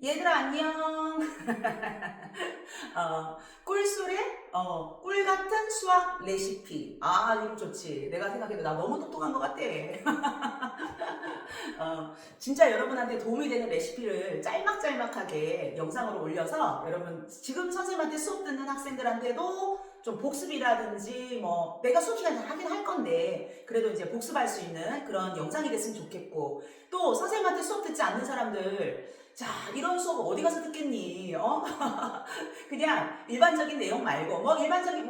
얘들아 안녕. 꿀술의 꿀 같은 수학 레시피. 아, 이름 좋지. 내가 생각해도 나 너무 똑똑한 것 같아. 진짜 여러분한테 도움이 되는 레시피를 짤막짤막하게 영상으로 올려서 여러분 지금 선생님한테 수업 듣는 학생들한테도 좀 복습이라든지 뭐 내가 수업 시간에 하긴 할 건데 그래도 이제 복습할 수 있는 그런 영상이 됐으면 좋겠고, 또 선생님한테 수업 듣지 않는 사람들, 자, 이런 수업 어디 가서 듣겠니? 그냥 일반적인 내용 말고, 뭐, 일반적인,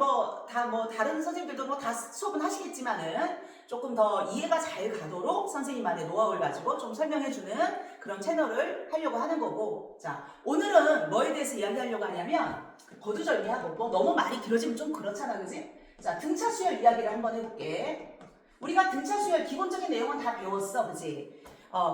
다른 선생님들도 뭐 다 수업은 하시겠지만은 조금 더 이해가 잘 가도록 선생님만의 노하우를 가지고 좀 설명해주는 그런 채널을 하려고 하는 거고, 자, 오늘은 뭐에 대해서 이야기하려고 하냐면, 거두절미하고, 뭐, 너무 말이 길어지면 좀 그렇잖아, 그지? 자, 등차 수열 이야기를 한번 해볼게. 우리가 등차 수열 기본적인 내용은 다 배웠어, 그지?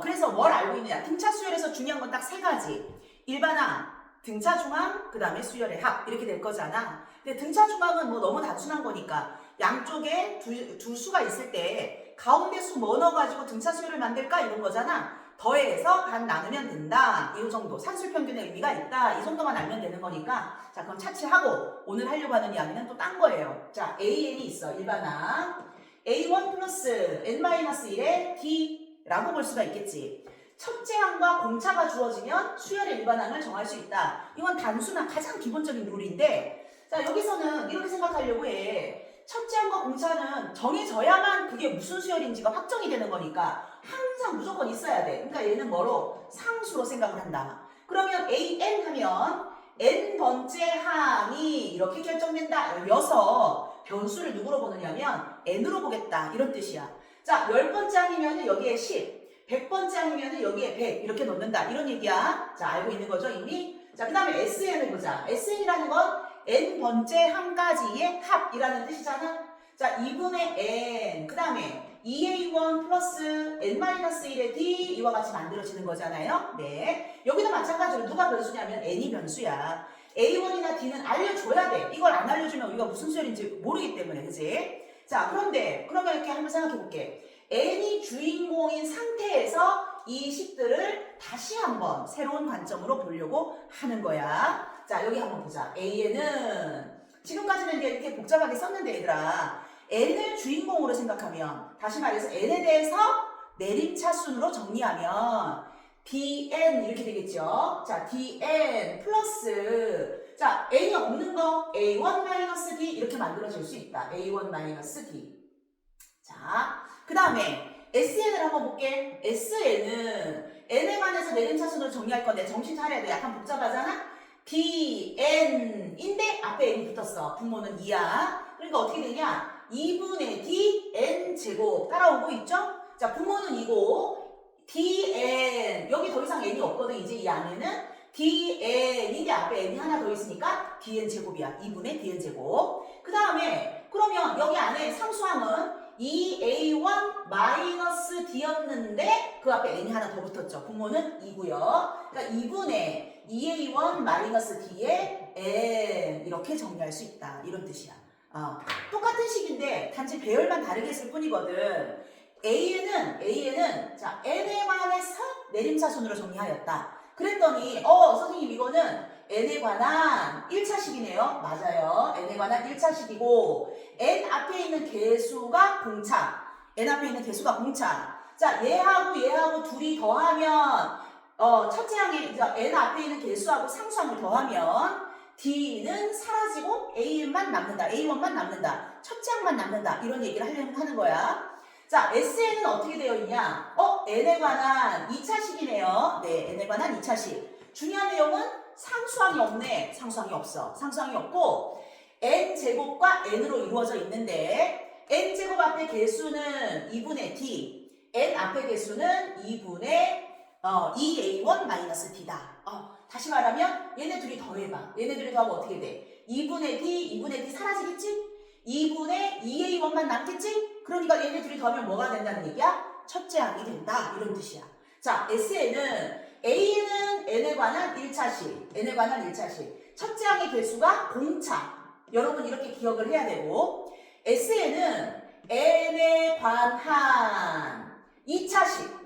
그래서 뭘 알고 있느냐? 등차 수열에서 중요한 건 딱 세 가지. 일반항, 등차 중항, 그 다음에 수열의 합. 이렇게 될 거잖아. 근데 등차 중항은 뭐 너무 단순한 거니까 양쪽에 두 수가 있을 때 가운데 수 뭐 넣어가지고 등차 수열을 만들까? 이런 거잖아. 더해서 반 나누면 된다. 이 정도. 산술평균의 의미가 있다. 이 정도만 알면 되는 거니까. 자, 그럼 차치하고 오늘 하려고 하는 이야기는 또 딴 거예요. 자, AN이 있어. 일반항. A1 플러스 N-1의 D 라고 볼 수가 있겠지. 첫째 항과 공차가 주어지면 수열의 일반항을 정할 수 있다. 이건 단순한 가장 기본적인 룰인데, 자, 여기서는 이렇게 생각하려고 해. 첫째 항과 공차는 정해져야만 그게 무슨 수열인지가 확정이 되는 거니까 항상 무조건 있어야 돼. 그러니까 얘는 뭐로? 상수로 생각을 한다. 그러면 AN 하면 N번째 항이 이렇게 결정된다. 여기서 변수를 누구로 보느냐면 N으로 보겠다. 이런 뜻이야. 자, 10번째 항이면 여기에 10, 100번째 항이면 여기에 100 이렇게 놓는다. 이런 얘기야. 자, 알고 있는 거죠, 이미? 자, 그 다음에 SN을 보자. SN이라는 건 N번째 항까지의 합이라는 뜻이잖아. 자, 2분의 N, 그 다음에 2A1 플러스 N-1의 D 이와 같이 만들어지는 거잖아요. 네. 여기도 마찬가지로 누가 변수냐면 N이 변수야. A1이나 D는 알려줘야 돼. 이걸 안 알려주면 우리가 무슨 수열인지 모르기 때문에, 그지? 자, 그러면 이렇게 한번 생각해 볼게. N이 주인공인 상태에서 이 식들을 다시 한번 새로운 관점으로 보려고 하는 거야. 자, 여기 한번 보자. A는 지금까지는 이렇게 복잡하게 썼는데, 얘들아, N을 주인공으로 생각하면, 다시 말해서 N에 대해서 내림차순으로 정리하면 Dn 이렇게 되겠죠. 자, Dn 플러스, 자, N이 없는 거 A1-D 이렇게 만들어질 수 있다. A1-D. 자, 그 다음에 SN을 한번 볼게. SN은 N에 관해서 내림차순으로 정리할 건데 정신 차려야 돼. 약간 복잡하잖아? Dn인데 앞에 N이 붙었어. 분모는 2야. 그러니까 어떻게 되냐? 2분의 Dn 제곱 따라오고 있죠? 자, 분모는 2고 Dn 여기 더 이상 N이 없거든. 이제 이 안에는 Dn인데 앞에 N이 하나 더 있으니까 Dn 제곱이야. 2분의 Dn 제곱. 그 다음에 그러면 여기 안에 상수항은 2A1-D였는데 그 앞에 N이 하나 더 붙었죠. 분모는 2고요. 그러니까 2분의 2A1-D의 N 이렇게 정리할 수 있다. 이런 뜻이야. 똑같은 식인데 단지 배열만 다르게 했을 뿐이거든. A는 자, N에 관해서 내림차순으로 정리하였다. 그랬더니 선생님 이거는 N에 관한 1차식이네요. 맞아요. N에 관한 1차식이고 N 앞에 있는 개수가 공차. N 앞에 있는 개수가 공차. 자, 얘하고 둘이 더하면 첫째 항에 N 앞에 있는 개수하고 상수항을 더하면 D는 사라지고 A만 남는다. A1만 남는다. 첫째 항만 남는다. 이런 얘기를 하는 거야. 자, SN은 어떻게 되어 있냐? N에 관한 2차식이네요. 네, N에 관한 2차식. 중요한 내용은 상수항이 없네. 상수항이 없어. 상수항이 없고 N제곱과 N으로 이루어져 있는데 N제곱 앞에 개수는 2분의 D, N 앞에 개수는 2분의 2A1-D다. 다시 말하면 얘네 둘이 더해봐. 얘네 둘이 더하면 어떻게 돼? 2분의 D 사라지겠지? 2분의 2A1만 남겠지? 그러니까 얘네 둘이 더하면 뭐가 된다는 얘기야? 첫째 항이 된다. 이런 뜻이야. 자, SN은 A는 N에 관한 1차식. 첫째 항의 개수가 공차. 여러분 이렇게 기억을 해야 되고, SN은 N에 관한 2차식.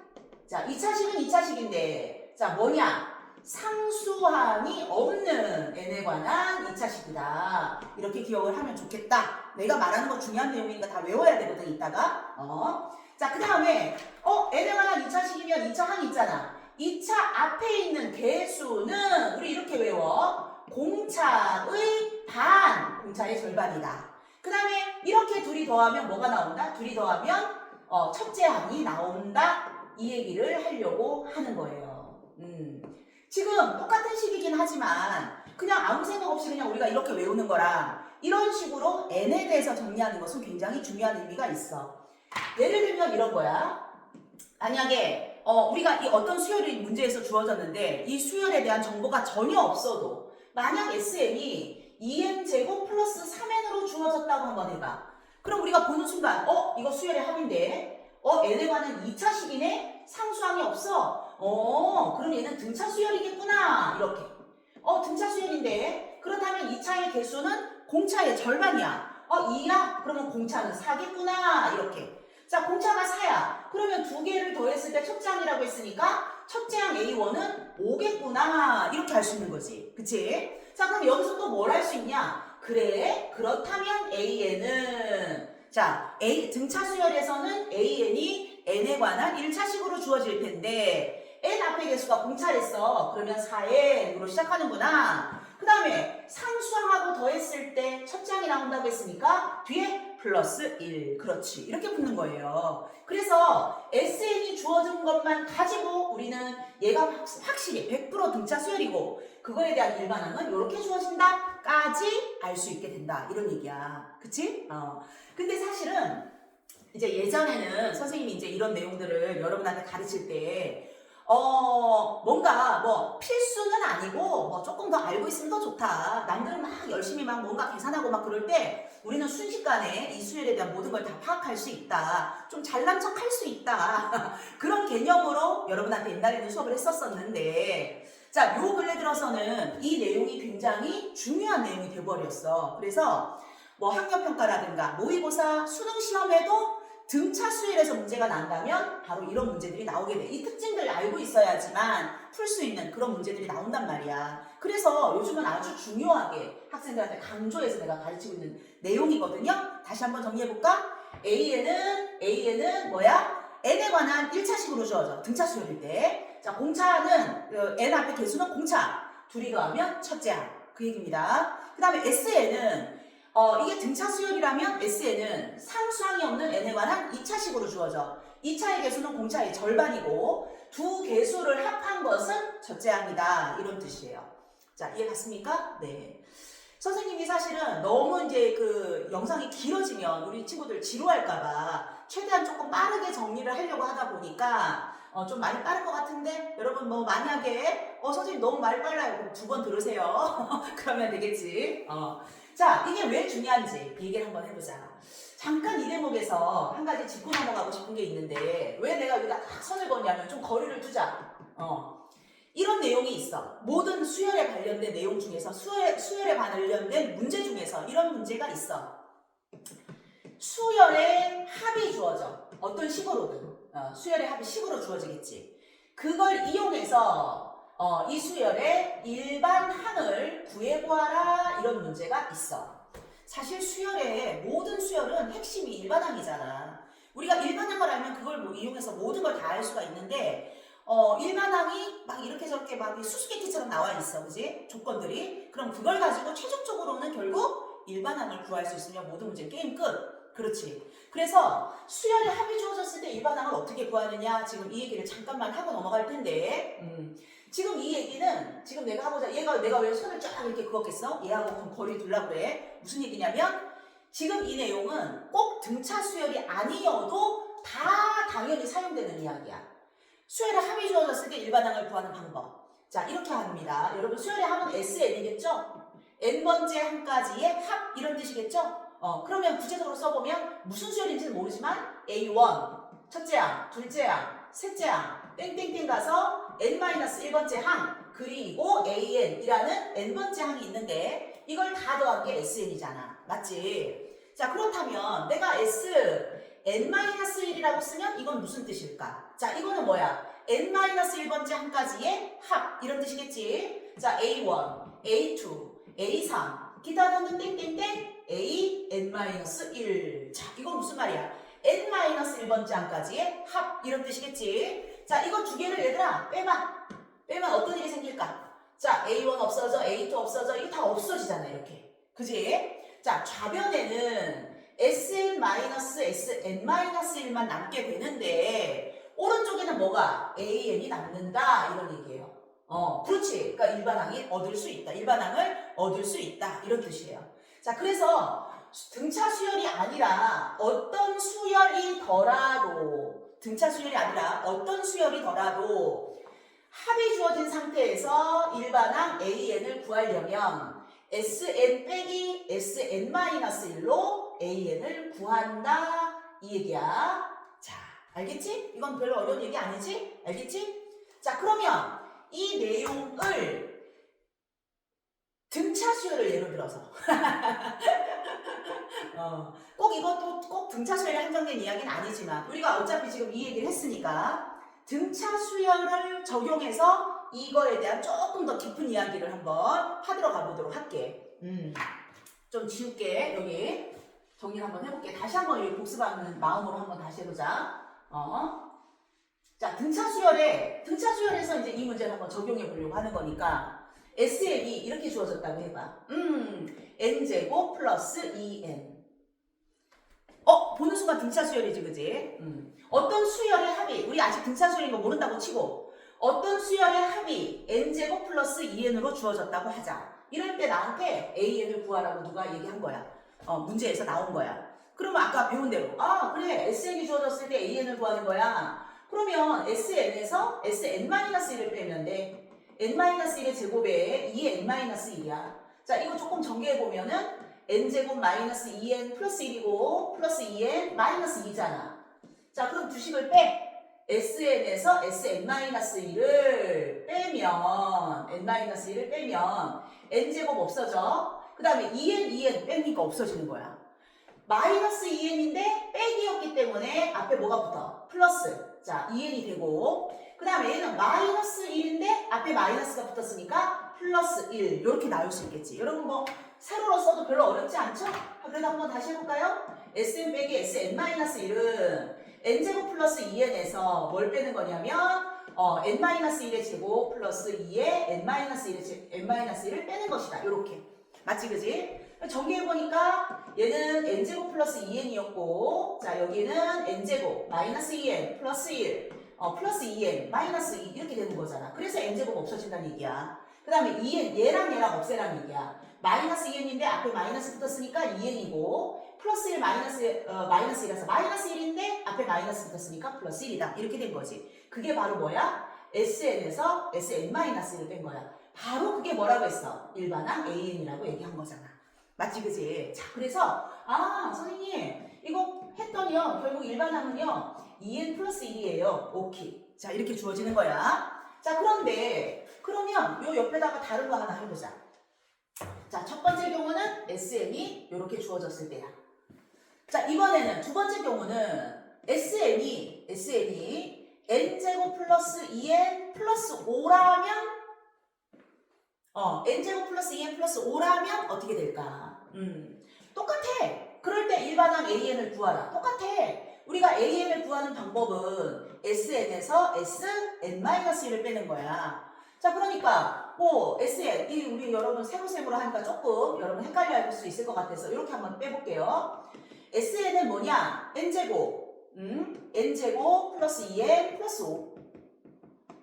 자, 2차식은 2차식인데, 자, 뭐냐? 상수항이 없는 n에 관한 2차식이다. 이렇게 기억을 하면 좋겠다. 내가 말하는 거 중요한 내용이니까 다 외워야 되거든, 이따가. 자, 그 다음에 n에 관한 2차식이면 2차 항이 있잖아. 2차 앞에 있는 개수는 우리 이렇게 외워. 공차의 반, 공차의 절반이다. 그 다음에 이렇게 둘이 더하면 뭐가 나온다? 둘이 더하면 첫째 항이 나온다. 이 얘기를 하려고 하는 거예요. 지금 똑같은 식이긴 하지만 그냥 아무 생각 없이 그냥 우리가 이렇게 외우는 거랑 이런 식으로 n에 대해서 정리하는 것은 굉장히 중요한 의미가 있어. 예를 들면 이런 거야. 만약에 우리가 이 어떤 수열이 문제에서 주어졌는데 이 수열에 대한 정보가 전혀 없어도 만약 SN이 2n제곱 플러스 3n으로 주어졌다고 한번 해봐. 그럼 우리가 보는 순간 이거 수열의 합인데 n에 관한 2차식이네? 상수항이 없어. 그럼 얘는 등차 수열이겠구나. 이렇게. 등차 수열인데 그렇다면 2차의 개수는 공차의 절반이야. 2야? 그러면 공차는 4겠구나. 이렇게. 자, 공차가 4야. 그러면 두 개를 더했을 때 첫째 항이라고 했으니까 첫째 항 A1은 5겠구나. 이렇게 할 수 있는 거지. 그치? 자, 그럼 여기서 또 뭘 할 수 있냐? 그래, 그렇다면 AN은 자, 등차 수열에서는 AN이 n에 관한 1차식으로 주어질 텐데 n 앞에 개수가 공차랬어. 그러면 4n으로 시작하는구나. 그 다음에 상수항하고 더했을 때 첫째 항이 나온다고 했으니까 뒤에 플러스 1. 그렇지. 이렇게 붙는 거예요. 그래서 SN이 주어진 것만 가지고 우리는 얘가 확실히 100% 등차 수열이고 그거에 대한 일반항은 이렇게 주어진다 까지 알 수 있게 된다. 이런 얘기야. 그치? 근데 사실은 이제 예전에는 선생님이 이제 이런 내용들을 여러분한테 가르칠 때 뭔가 뭐 필수는 아니고 뭐 조금 더 알고 있으면 더 좋다. 남들은 막 열심히 막 뭔가 계산하고 막 그럴 때 우리는 순식간에 이 수열에 대한 모든 걸 다 파악할 수 있다. 좀 잘난 척 할 수 있다. 그런 개념으로 여러분한테 옛날에는 수업을 했었었는데 자, 요 근래 들어서는 이 내용이 굉장히 중요한 내용이 돼버렸어. 그래서 뭐 학력평가라든가 모의고사, 수능시험에도 등차 수열에서 문제가 난다면 바로 이런 문제들이 나오게 돼. 이 특징들을 알고 있어야지만 풀 수 있는 그런 문제들이 나온단 말이야. 그래서 요즘은 아주 중요하게 학생들한테 강조해서 내가 가르치고 있는 내용이거든요. 다시 한번 정리해볼까? AN은 뭐야? n에 관한 1차식으로 주어져. 등차 수열일 때. 자, 공차는 n 앞에 개수는 공차. 둘이 더하면 첫째 항. 그 얘기입니다. 그 다음에 SN은 이게 등차 수열이라면 SN은 상수항이 없는 n에 관한 2차식으로 주어져. 2차의 개수는 공차의 절반이고 두 개수를 합한 것은 첫째 항이다. 이런 뜻이에요. 자, 이해 갔습니까? 네. 선생님이 사실은 너무 이제 그 영상이 길어지면 우리 친구들 지루할까봐 최대한 조금 빠르게 정리를 하려고 하다 보니까 좀 많이 빠른 것 같은데 여러분 뭐 만약에 선생님 너무 말이 빨라요. 그럼 2번 들으세요. 그러면 되겠지. 자, 이게 왜 중요한지 얘기를 한번 해보자. 잠깐 이 대목에서 한 가지 짚고 넘어가고 싶은 게 있는데 왜 내가 여기다 딱 선을 그었냐면 좀 거리를 두자. 이런 내용이 있어. 모든 수열에 관련된 내용 중에서 수열에 관련된 문제 중에서 이런 문제가 있어. 수열의 합이 주어져. 어떤 식으로든. 수열의 합이 식으로 주어지겠지. 그걸 이용해서 이 수열의 일반 항을 구해보아라 이런 문제가 있어. 사실 수열의 모든 수열은 핵심이 일반항이잖아. 우리가 일반항을 알면 그걸 뭐 이용해서 모든 걸 다 알 수가 있는데 일반항이 막 이렇게 저렇게 막 수수께끼처럼 나와 있어. 그지? 조건들이. 그럼 그걸 가지고 최종적으로는 결국 일반항을 구할 수 있으면 모든 문제 게임 끝. 그렇지. 그래서 수열의 합이 주어졌을 때 일반항을 어떻게 구하느냐 지금 이 얘기를 잠깐만 하고 넘어갈 텐데 지금 이 얘기는 지금 내가 하고자 내가 왜 손을 쫙 이렇게 그었겠어? 얘하고 거리 두려고 그래. 무슨 얘기냐면 지금 이 내용은 꼭 등차 수열이 아니어도 다 당연히 사용되는 이야기야. 수열의 합이 주어졌을 때 일반항을 구하는 방법. 자, 이렇게 합니다. 여러분 수열의 합은 SN이겠죠? n번째 항까지의 합 이런 뜻이겠죠? 그러면 구체적으로 써보면 무슨 수열인지는 모르지만 A1, 첫째 항, 둘째 항, 셋째 항, 땡땡땡 가서 n-1번째 항 그리고 AN이라는 n번째 항이 있는데 이걸 다 더한 게 SN이잖아. 맞지? 자, 그렇다면 내가 S n-1이라고 쓰면 이건 무슨 뜻일까? 자, 이거는 뭐야? n-1번째 한 가지의 합 이런 뜻이겠지? 자, A1, A2, A3 기타 등등 땡땡땡 A n-1 자, 이건 무슨 말이야? n-1번째 한 가지의 합 이런 뜻이겠지? 자, 이거 두 개를 얘들아 빼봐. 빼면 어떤 일이 생길까? 자, A1 없어져, A2 없어져, 이거 다 없어지잖아, 이렇게. 그지? 자, 좌변에는 Sn-Sn-1만 남게 되는데, 오른쪽에는 뭐가? AN이 남는다, 이런 얘기예요. 그렇지. 그러니까 일반항이 얻을 수 있다. 일반항을 얻을 수 있다. 이런 뜻이에요. 자, 그래서 등차 수열이 아니라 어떤 수열이더라도, 등차 수열이 아니라 어떤 수열이더라도 합이 주어진 상태에서 일반항 AN을 구하려면 Sn 빼기 Sn-1로 AN을 구한다 이 얘기야. 자, 알겠지? 이건 별로 어려운 얘기 아니지? 알겠지? 자, 그러면 이 내용을 등차 수열을 예로 들어서 꼭 이것도 꼭 등차 수열에 한정된 이야기는 아니지만 우리가 어차피 지금 이 얘기를 했으니까 등차 수열을 적용해서 이거에 대한 조금 더 깊은 이야기를 한번 파들어 가보도록 할게. 좀 지울게. 여기 정리를 한번 해볼게. 다시 한번 여기 복습하는 마음으로 한번 다시 해보자. 자, 등차 수열에서 이제 이 문제를 한번 적용해 보려고 하는 거니까 SN이 이렇게 주어졌다고 해봐. n제곱 플러스 2n. 보는 순간 등차 수열이지, 그지? 어떤 수열의 합이, 우리 아직 등차 수열인 거 모른다고 치고, 어떤 수열의 합이 n제곱 플러스 2n으로 주어졌다고 하자. 이럴 때 나한테 an을 구하라고 누가 얘기한 거야. 문제에서 나온 거야. 그러면 아까 배운 대로, 그래, sn이 주어졌을 때 an을 구하는 거야. 그러면 sn에서 sn-1을 빼면 돼. n-1의 제곱에 2n-1이야. 자, 이거 조금 정리해보면은 n제곱 마이너스 2n 플러스 1이고 플러스 2n 마이너스 2잖아. 자, 그럼 두 식을 빼. sn에서 sn-1을 빼면 n-1을 빼면 n제곱 없어져. 그 다음에 2n 빼니까 없어지는 거야. 마이너스 2n인데 빼기였기 때문에 앞에 뭐가 붙어? 플러스. 자, 2n이 되고 그 다음에 얘는 마이너스 1인데 앞에 마이너스가 붙었으니까 플러스 1 이렇게 나올 수 있겠지. 여러분 뭐 세로로 써도 별로 어렵지 않죠? 그래도 한번 다시 해볼까요? sn 빼기 sn-1은 n제곱 플러스 2n에서 뭘 빼는 거냐면 n-1의 제곱 플러스 2의 n-1을 빼는 것이다. 이렇게. 맞지, 그지? 정리해보니까 얘는 n제곱 플러스 2n이었고 자, 여기는 n제곱 마이너스 2n 플러스 1 플러스 2n 마이너스 2 이렇게 되는 거잖아. 그래서 n제곱 없어진다는 얘기야. 그 다음에 2n 얘랑 없애라는 얘기야. 마이너스 2n인데 앞에 마이너스 붙었으니까 2n이고 플러스 1 마이너스 1이라서 마이너스 1인데 앞에 마이너스 붙었으니까 플러스 1이다. 이렇게 된 거지. 그게 바로 뭐야? sn에서 sn-1을 뺀 거야. 바로 그게 뭐라고 했어? 일반항 an이라고 얘기한 거잖아. 맞지, 그지? 자, 그래서 선생님 이거 했더니요 결국 일반항은요 2n 플러스 1이에요. 오케이. 자, 이렇게 주어지는 거야. 자, 그런데 그러면 요 옆에다가 다른 거 하나 해보자. 자, 첫 번째 경우는 sn이 이렇게 주어졌을 때야. 자, 이번에는 두 번째 경우는 sn이 n제곱 플러스 2n 플러스 5라면 n제곱 플러스 2n 플러스 5라면 어떻게 될까? 똑같아. 그럴 때 일반항 an을 구하라. 똑같아. 우리가 an을 구하는 방법은 sn에서 sn-1을 빼는 거야. 자, 그러니까 뭐 sn 우리 여러분 세로셈으로 하니까 조금 여러분 헷갈려 할 수 있을 것 같아서 이렇게 한번 빼볼게요. sn은 뭐냐? n제곱 n제곱 플러스 2n 플러스 5.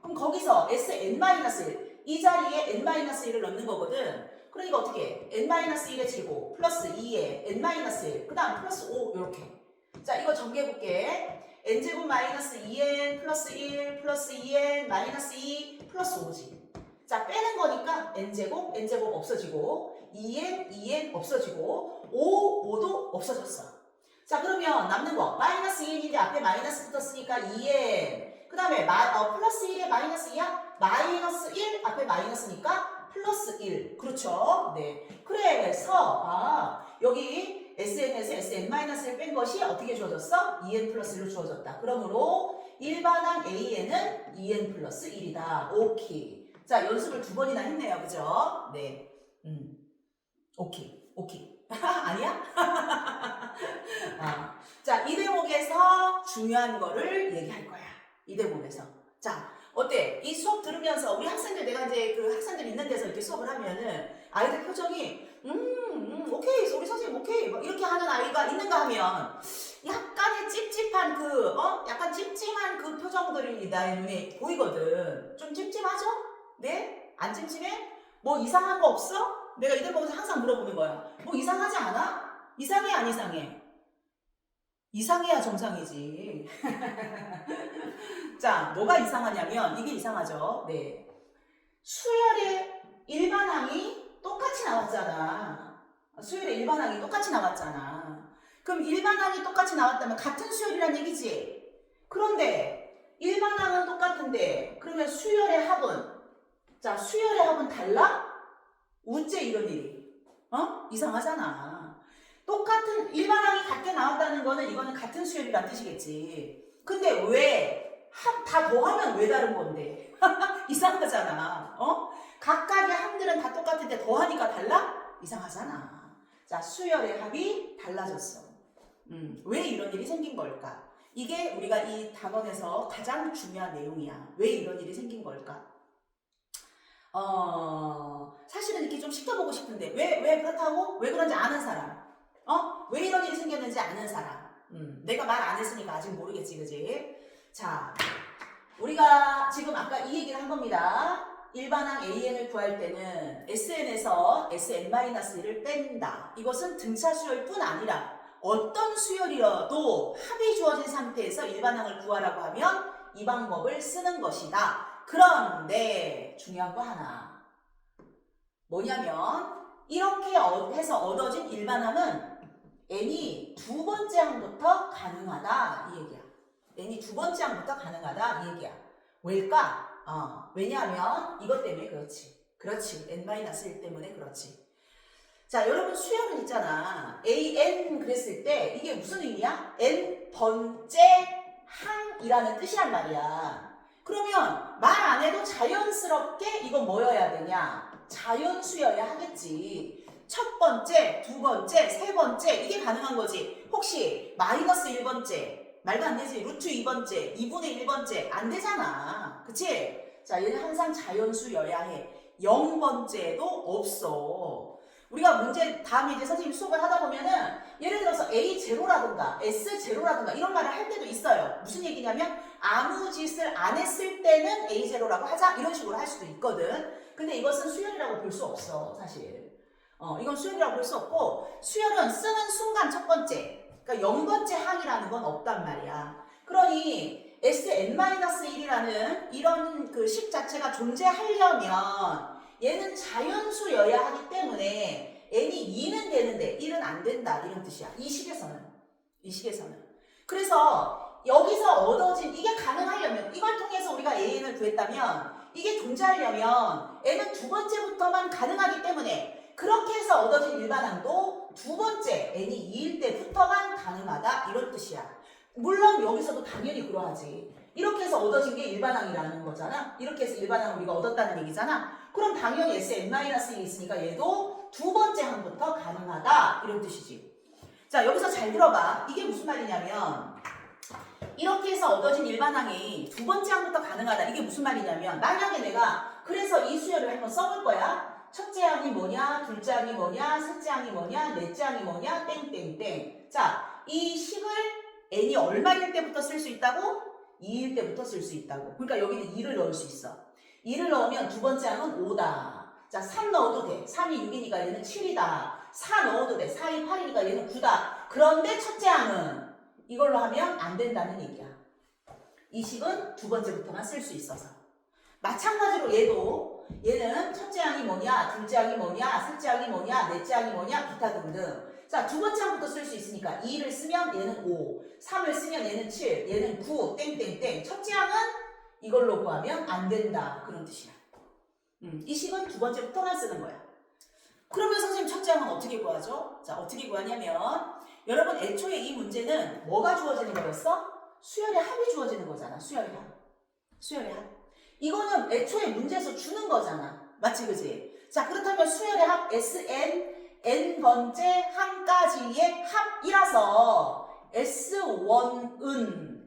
그럼 거기서 sn-1 이 자리에 n-1을 넣는 거거든. 그러니까 어떻게 n-1의 제곱 플러스 2에 n-1 그 다음 플러스 5 이렇게. 자, 이거 정리해볼게. n제곱 마이너스 2n 플러스 1 플러스 2n 마이너스 2 플러스 5지. 자, 빼는 거니까 n제곱 없어지고 2n 없어지고 5도 없어졌어. 자, 그러면 남는 거 마이너스 2n인데 앞에 마이너스 붙었으니까 2n 그 다음에 플러스 1에 마이너스 2야? 마이너스 1 앞에 마이너스니까 플러스 1. 그렇죠? 네. 그래서 여기 sn에서 sn-을 뺀 것이 어떻게 주어졌어? 2n 플러스 1로 주어졌다. 그러므로 일반항 AN은 2N 플러스 1이다. 오케이. 자, 연습을 2번이나 했네요. 그죠? 네. 오케이. 아니야? 자, 이 대목에서 중요한 거를 얘기할 거야. 이 대목에서. 자, 어때? 이 수업 들으면서 우리 학생들, 내가 이제 그 학생들 있는 데서 이렇게 수업을 하면은 아이들 표정이 오케이, 우리 선생님 오케이 막 이렇게 하는 아이가 있는가 하면 약간의 찝찝한 약간 찝찝한 그 표정들이 나의 눈에 보이거든. 좀 찝찝하죠? 네? 안 찝찝해? 뭐 이상한 거 없어? 내가 이들 보면서 항상 물어보는 거야. 뭐 이상하지 않아? 이상해 안 이상해? 이상해야 정상이지. 자, 뭐가 이상하냐면 이게 이상하죠. 네. 수열의 일반항이 똑같이 나왔잖아. 수열의 일반항이 똑같이 나왔잖아. 그럼 일반항이 똑같이 나왔다면 같은 수열이란 얘기지. 그런데 일반항은 똑같은데 그러면 수열의 합은, 자, 수열의 합은 달라? 우째 이런 일이 이상하잖아. 똑같은 일반항이 같게 나왔다는 거는 이거는 같은 수열이란 뜻이겠지. 근데 왜 다 더하면 왜 다른 건데? 이상하잖아. 각각의 항들은 다 똑같은데 더하니까 달라? 이상하잖아. 자, 수열의 합이 달라졌어. 왜 이런 일이 생긴 걸까? 이게 우리가 이 단원에서 가장 중요한 내용이야. 왜 이런 일이 생긴 걸까? 사실은 이렇게 좀 시켜보고 싶은데 왜 그렇다고? 왜 그런지 아는 사람. 왜 이런 일이 생겼는지 아는 사람. 내가 말 안 했으니까 아직 모르겠지, 그지? 자, 우리가 지금 아까 이 얘기를 한 겁니다. 일반항 AN을 구할 때는 SN에서 SN-1을 뺀다. 이것은 등차 수열뿐 아니라 어떤 수열이어도 합이 주어진 상태에서 일반항을 구하라고 하면 이 방법을 쓰는 것이다. 그런데 중요한 거 하나. 뭐냐면 이렇게 해서 얻어진 일반항은 n이 2번째 항부터 가능하다. 이 얘기야. n이 2번째 항부터 가능하다. 이 얘기야. 왜일까? 왜냐하면 이것 때문에 그렇지. n-1 때문에 그렇지. 자, 여러분 수열은 있잖아. an 그랬을 때 이게 무슨 의미야? n번째 항이라는 뜻이란 말이야. 그러면 말 안 해도 자연스럽게 이거 뭐여야 되냐? 자연수여야 하겠지. 첫 번째, 두 번째, 세 번째 이게 가능한 거지. 혹시 마이너스 1번째 말도 안 되지. 루트 2번째, 2분의 1번째 안 되잖아. 그치? 자, 얘는 항상 자연수여야 해. 0번째도 없어. 우리가 문제 다음에 이제 선생님 수업을 하다 보면은 예를 들어서 A0라든가 S0라든가 이런 말을 할 때도 있어요. 무슨 얘기냐면 아무 짓을 안 했을 때는 A0라고 하자 이런 식으로 할 수도 있거든. 근데 이것은 수열이라고 볼 수 없어, 사실. 이건 수열이라고 볼 수 없고 수열은 쓰는 순간 첫 번째, 그러니까 0번째 항이라는 건 없단 말이야. 그러니 Sn-1이라는 이런 그 식 자체가 존재하려면 얘는 자연수여야 하기 때문에 n이 2는 되는데 1은 안 된다 이런 뜻이야. 이 식에서는. 그래서 여기서 얻어진 이게 가능하려면 이걸 통해서 우리가 an을 구했다면 이게 존재하려면 n은 2번째부터만 가능하기 때문에 그렇게 해서 얻어진 일반항도 2번째 n이 2일 때부터만 가능하다 이런 뜻이야. 물론 여기서도 당연히 그러하지. 이렇게 해서 얻어진 게 일반항이라는 거잖아. 이렇게 해서 일반항을 우리가 얻었다는 얘기잖아. 그럼 당연히 Sn-1이 있으니까 얘도 2번째 항부터 가능하다 이런 뜻이지. 자, 여기서 잘 들어봐. 이게 무슨 말이냐면 이렇게 해서 얻어진 일반항이 2번째 항부터 가능하다. 이게 무슨 말이냐면 만약에 내가 그래서 이 수열을 한번 써볼 거야. 첫째 항이 뭐냐, 둘째 항이 뭐냐, 셋째 항이 뭐냐, 넷째 항이 뭐냐, 땡땡땡. 자, 이 식을 n이 얼마일 때부터 쓸 수 있다고? 2일 때부터 쓸 수 있다고. 그러니까 여기는 2를 넣을 수 있어. 2를 넣으면 두 번째 항은 5다. 자, 3 넣어도 돼. 3이 6이니까 얘는 7이다. 4 넣어도 돼. 4이 8이니까 얘는 9다. 그런데 첫째 항은 이걸로 하면 안 된다는 얘기야. 이 식은 두 번째부터만 쓸 수 있어서. 마찬가지로 얘는 첫째 항이 뭐냐, 둘째 항이 뭐냐, 셋째 항이 뭐냐, 넷째 항이 뭐냐, 기타 등등. 자, 두 번째 항부터 쓸 수 있으니까 2를 쓰면 얘는 5, 3을 쓰면 얘는 7, 얘는 9, 땡땡땡. 첫째 항은 이걸로 구하면 안 된다. 그런 뜻이야. 이 식은 두 번째부터만 쓰는 거야. 그러면 선생님 첫째 항은 어떻게 구하죠? 자, 어떻게 구하냐면 여러분 애초에 이 문제는 뭐가 주어지는 거였어? 수열의 합이 주어지는 거잖아. 수열의 합. 수열의 합. 이거는 애초에 문제에서 주는 거잖아. 맞지, 그지? 자, 그렇다면 수열의 합 Sn, n번째 항까지의 합이라서 S1은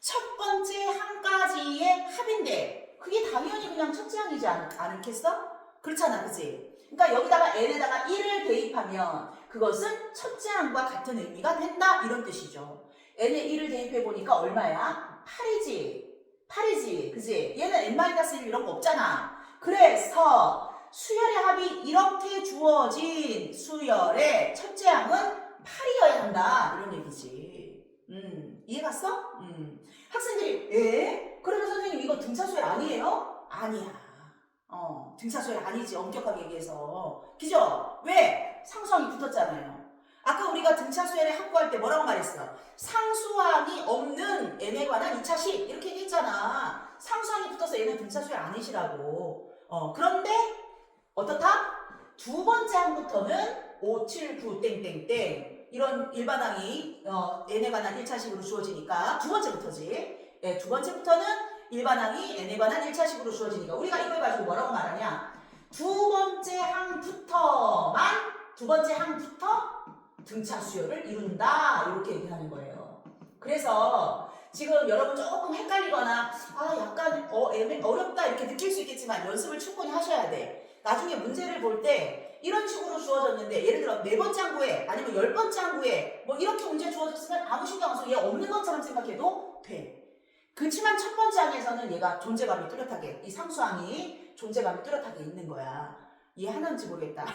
첫 번째 항까지의 합인데 그게 당연히 그냥 첫째 항이지 않겠어? 그렇잖아, 그지? 그러니까 여기다가 n에다가 1을 대입하면 그것은 첫째 항과 같은 의미가 된다 이런 뜻이죠. n에 1을 대입해 보니까 얼마야? 8이지. 8이지, 그지? 얘는 n-1 이런 거 없잖아. 그래서 수열의 합이 이렇게 주어진 수열의 첫째 항은 8이어야 한다 이런 얘기지. 이해 갔어? 학생들이 그러면 선생님 이거 등차수열 아니에요? 아니야. 등차수열 아니지. 엄격하게 얘기해서. 그죠? 왜? 상수항이 붙었잖아요. 아까 우리가 등차수열의 합구할 때 뭐라고 말했어? 상수항이 없는 n에 관한 2차식 이렇게 얘기했잖아. 상수항이 붙어서 얘는 등차수열 아니시라고. 그런데 어떻다? 두 번째 항부터는 5, 7, 9 땡땡땡 이런 일반항이 n에 관한 1차식으로 주어지니까 두 번째부터지. 두 번째부터는 일반항이 n에 관한 1차식으로 주어지니까 우리가 이걸 가지고 뭐라고 말하냐? 두 번째 항부터 등차 수열을 이룬다 이렇게 얘기하는 거예요. 그래서 지금 여러분 조금 헷갈리거나 약간 어렵다 이렇게 느낄 수 있겠지만 연습을 충분히 하셔야 돼. 나중에 문제를 볼 때 이런 식으로 주어졌는데 예를 들어 4번째 항구에 아니면 10번째 항구에 뭐 이렇게 문제 주어졌으면 아무 신경 안 써도 얘 없는 것처럼 생각해도 돼. 그렇지만 첫 번째 항에서는 얘가 존재감이 뚜렷하게 이 상수항이 존재감이 뚜렷하게 있는 거야. 이해하는지 모르겠다.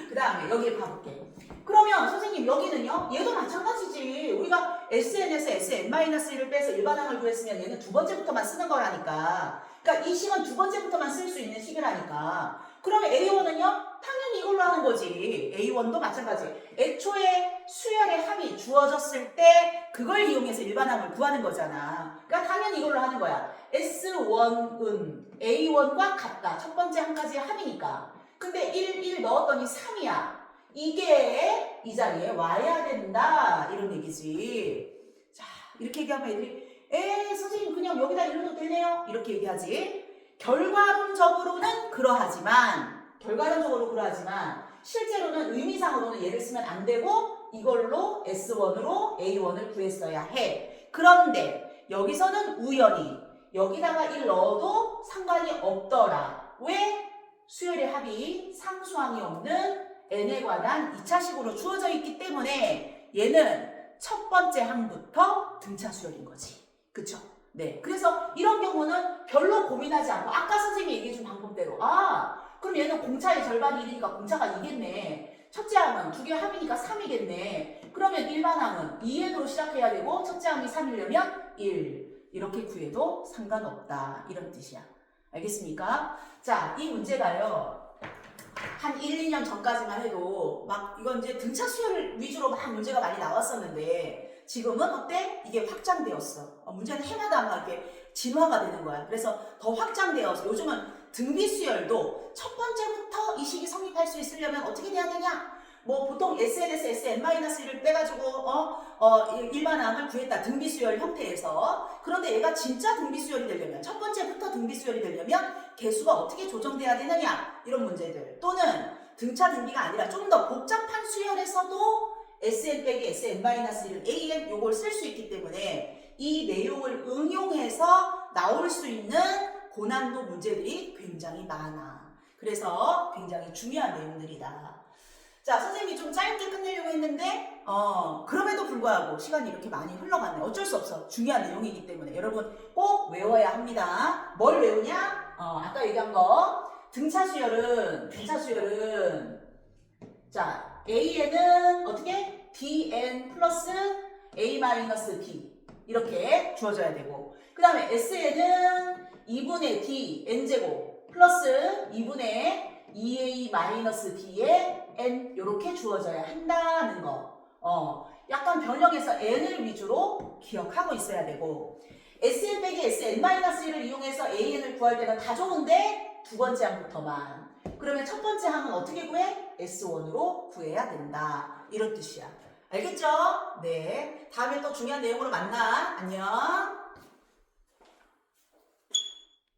그 다음에 여기 봐볼게. 그러면 선생님 여기는요? 얘도 마찬가지지. 우리가 SN에서 SN-1을 빼서 일반항을 구했으면 얘는 두 번째부터만 쓰는 거라니까. 그러니까 이 식은 두 번째부터만 쓸 수 있는 식이라니까. 그러면 A1은요? 당연히 이걸로 하는 거지. A1도 마찬가지. 애초에 수열의 합이 주어졌을 때 그걸 이용해서 일반항을 구하는 거잖아. 그러니까 당연히 이걸로 하는 거야. S1은 A1과 같다. 첫 번째 항까지의 합이니까. 근데 1 넣었더니 3이야. 이게 이 자리에 와야 된다. 이런 얘기지. 자, 이렇게 얘기하면 애들이 선생님 그냥 여기다 일러도 되네요. 이렇게 얘기하지. 결과론적으로는 그러하지만 실제로는 의미상으로는 얘를 쓰면 안 되고 이걸로 S1으로 A1을 구했어야 해. 그런데 여기서는 우연히 여기다가 1 넣어도 상관이 없더라. 왜? 수열의 합이 상수항이 없는 n에 관한 2차식으로 주어져 있기 때문에 얘는 첫 번째 항부터 등차 수열인 거지. 그쵸? 네. 그래서 이런 경우는 별로 고민하지 않고 아까 선생님이 얘기해준 방법대로 그럼 얘는 공차의 절반이 1이니까 공차가 2겠네. 첫째 항은 두 개 합이니까 3이겠네. 그러면 일반항은 2n으로 시작해야 되고 첫째 항이 3이려면 1 이렇게 구해도 상관없다. 이런 뜻이야. 알겠습니까? 자, 이 문제가요. 한 1, 2년 전까지만 해도 막 이건 이제 등차 수열 위주로 막 문제가 많이 나왔었는데 지금은 어때? 이게 확장되었어. 문제는 해마다 막 이렇게 진화가 되는 거야. 그래서 더 확장되어서 요즘은 등비 수열도 첫 번째부터 이 식이 성립할 수 있으려면 어떻게 돼야 되냐? 뭐 보통 SN에서 SN-1을 빼가지고 일반항을 구했다. 등비수열 형태에서. 그런데 얘가 진짜 등비수열이 되려면 첫 번째부터 등비수열이 되려면 개수가 어떻게 조정돼야 되느냐 이런 문제들 또는 등차 등비가 아니라 좀 더 복잡한 수열에서도 SN 빼기 SN-1은 AN 요걸 쓸 수 있기 때문에 이 내용을 응용해서 나올 수 있는 고난도 문제들이 굉장히 많아. 그래서 굉장히 중요한 내용들이다. 자, 선생님이 좀 짧게 끝내려고 했는데 그럼에도 불구하고 시간이 이렇게 많이 흘러갔네. 어쩔 수 없어. 중요한 내용이기 때문에 여러분 꼭 외워야 합니다. 뭘 외우냐? 아까 얘기한 거 등차수열은 자, AN은 어떻게? DN 플러스 A 마이너스 D 이렇게 주어져야 되고 그 다음에 SN은 2분의 D N제곱 플러스 2분의 2A 마이너스 D의 N 이렇게 주어져야 한다는 거. 약간 변형해서 N을 위주로 기억하고 있어야 되고 SN 빼기 SN-1을 이용해서 AN을 구할 때는 다 좋은데 두 번째 항부터만. 그러면 첫 번째 항은 어떻게 구해? S1으로 구해야 된다. 이런 뜻이야. 알겠죠? 네. 다음에 또 중요한 내용으로 만나. 안녕.